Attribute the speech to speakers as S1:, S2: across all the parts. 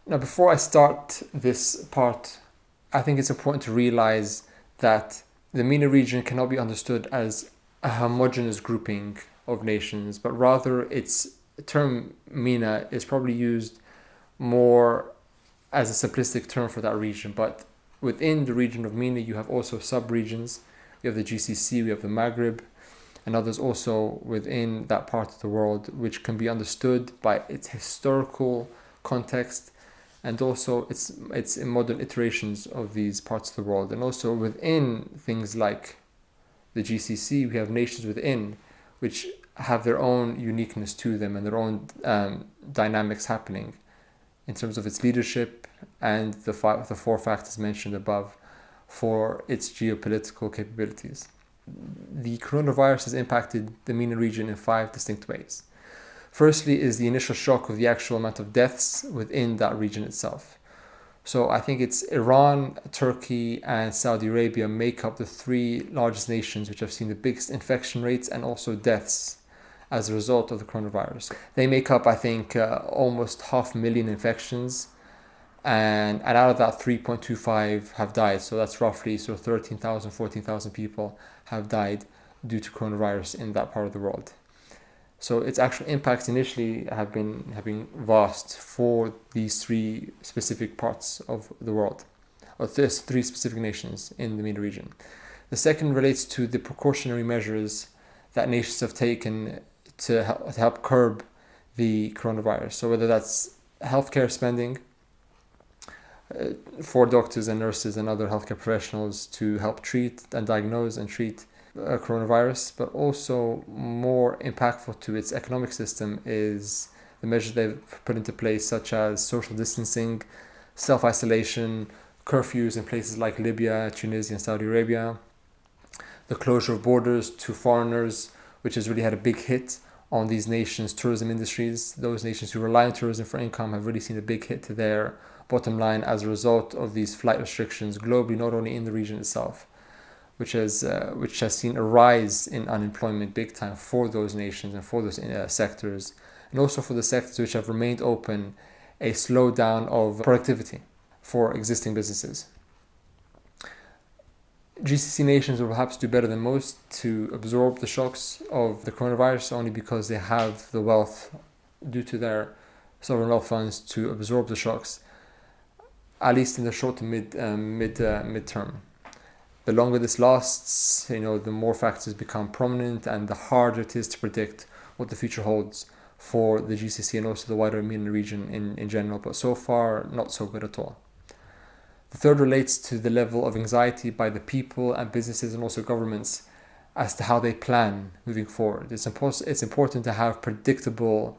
S1: Now, before I start this part, I think it's important to realize that the MENA region cannot be understood as a homogeneous grouping of nations, but rather its term MENA is probably used more as a simplistic term for that region. But within the region of MENA, you have also sub-regions. We have the GCC, we have the Maghreb, and others also within that part of the world, which can be understood by its historical context and also its modern iterations of these parts of the world. And also within things like the GCC, we have nations within which have their own uniqueness to them and their own dynamics happening in terms of its leadership and the four factors mentioned above for its geopolitical capabilities. The coronavirus has impacted the MENA region in 5 distinct ways. Firstly is the initial shock of the actual amount of deaths within that region itself. So I think it's Iran, Turkey, and Saudi Arabia make up the 3 largest nations which have seen the biggest infection rates and also deaths as a result of the coronavirus. They make up, I think, almost 500,000 infections, and out of that 3.25 have died. So that's roughly 13,000, 14,000 people have died due to coronavirus in that part of the world. So its actual impacts initially have been vast for these 3 specific parts of the world, or this 3 specific nations in the MENA region. The second relates to the precautionary measures that nations have taken to help curb the coronavirus. So whether that's healthcare spending for doctors and nurses and other healthcare professionals to help treat and diagnose and treat coronavirus, but also more impactful to its economic system is the measures they've put into place, such as social distancing, self-isolation, curfews in places like Libya, Tunisia, and Saudi Arabia, the closure of borders to foreigners, which has really had a big hit on these nations' tourism industries. Those nations who rely on tourism for income have really seen a big hit to their bottom line as a result of these flight restrictions globally, not only in the region itself, which has seen a rise in unemployment big time for those nations and for those sectors, and also for the sectors which have remained open, a slowdown of productivity for existing businesses. GCC nations will perhaps do better than most to absorb the shocks of the coronavirus, only because they have the wealth due to their sovereign wealth funds to absorb the shocks, at least in the short to mid-term. The longer this lasts, the more factors become prominent and the harder it is to predict what the future holds for the GCC and also the wider MENA region in general. But so far, not so good at all. The third relates to the level of anxiety by the people and businesses and also governments as to how they plan moving forward. It's important to have a predictable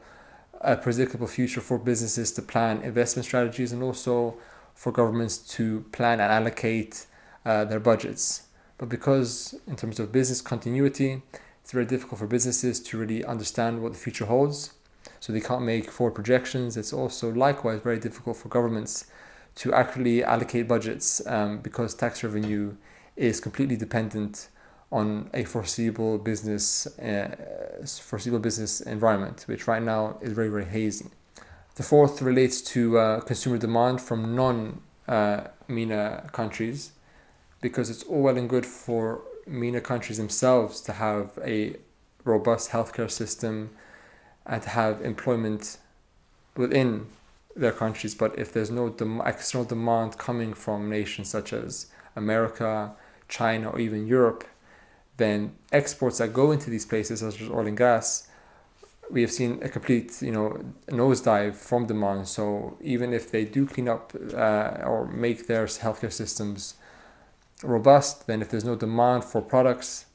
S1: future for businesses to plan investment strategies and also for governments to plan and allocate their budgets. But because in terms of business continuity, it's very difficult for businesses to really understand what the future holds. So they can't make forward projections. It's also likewise very difficult for governments to accurately allocate budgets because tax revenue is completely dependent on a foreseeable business environment, which right now is very, very hazy. The fourth relates to consumer demand from non-MENA countries, because it's all well and good for MENA countries themselves to have a robust healthcare system and to have employment within their countries. But if there's no external demand coming from nations such as America, China, or even Europe, then exports that go into these places, such as oil and gas, we have seen a complete, nosedive from demand. So even if they do clean up or make their healthcare systems robust, then if there's no demand for products,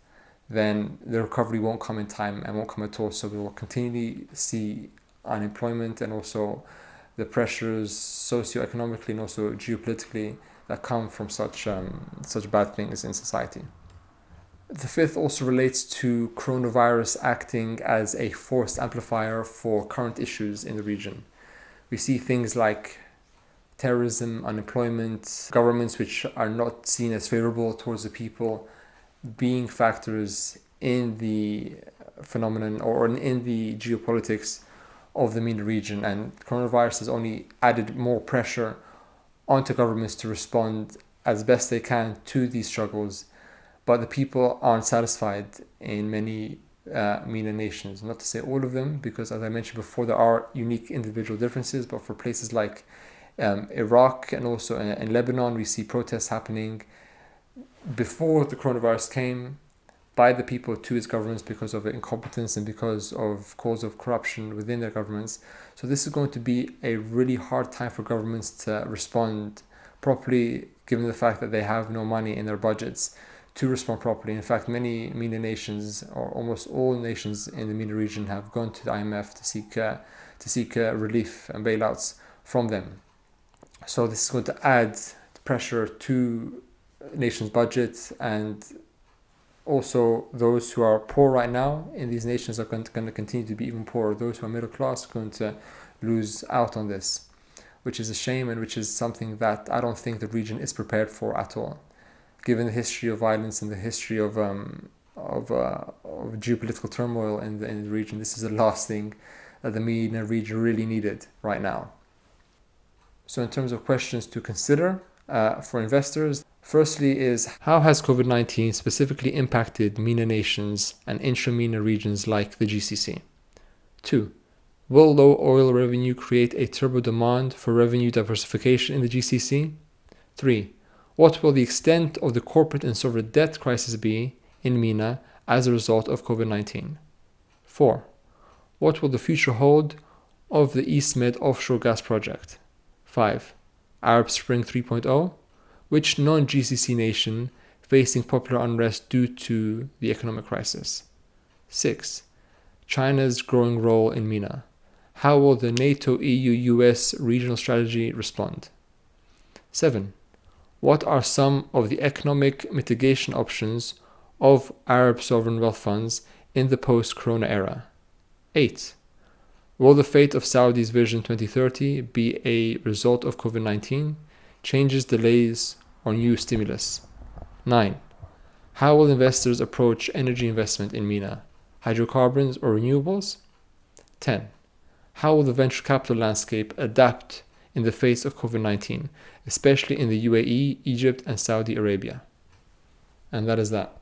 S1: then the recovery won't come in time and won't come at all. So we will continually see unemployment and also the pressures socioeconomically and also geopolitically that come from such bad things in society. The fifth also relates to coronavirus acting as a forced amplifier for current issues in the region. We see things like terrorism, unemployment, governments which are not seen as favorable towards the people being factors in the phenomenon or in the geopolitics of the MENA region, and coronavirus has only added more pressure onto governments to respond as best they can to these struggles. But the people aren't satisfied in many MENA nations. Not to say all of them, because as I mentioned before, there are unique individual differences, but for places like Iraq and also in Lebanon, we see protests happening before the coronavirus came by the people to its governments because of incompetence and because of cause of corruption within their governments. So this is going to be a really hard time for governments to respond properly, given the fact that they have no money in their budgets to respond properly. In fact, many MENA nations, or almost all nations in the MENA region, have gone to the IMF to seek relief and bailouts from them. So this is going to add pressure to nations' budgets, and also those who are poor right now in these nations are going to continue to be even poorer. Those who are middle class are going to lose out on this, which is a shame, and which is something that I don't think the region is prepared for at all. Given the history of violence and the history of geopolitical turmoil in the region, this is the last thing that the MENA region really needed right now. So in terms of questions to consider for investors, firstly is, how has COVID-19 specifically impacted MENA nations and intra-MENA regions like the GCC? 2. Will low oil revenue create a turbo demand for revenue diversification in the GCC? 3. What will the extent of the corporate and sovereign debt crisis be in MENA as a result of COVID-19? 4. What will the future hold of the EastMed offshore gas project? 5. Arab Spring 3.0. Which non-GCC nation facing popular unrest due to the economic crisis? 6. China's growing role in MENA. How will the NATO, EU, US regional strategy respond? 7. What are some of the economic mitigation options of Arab sovereign wealth funds in the post-corona era? 8. Will the fate of Saudi's Vision 2030 be a result of COVID-19, changes, delays, or new stimulus? 9. How will investors approach energy investment in MENA, hydrocarbons or renewables? 10. How will the venture capital landscape adapt in the face of COVID-19, especially in the UAE, Egypt, and Saudi Arabia? And that is that.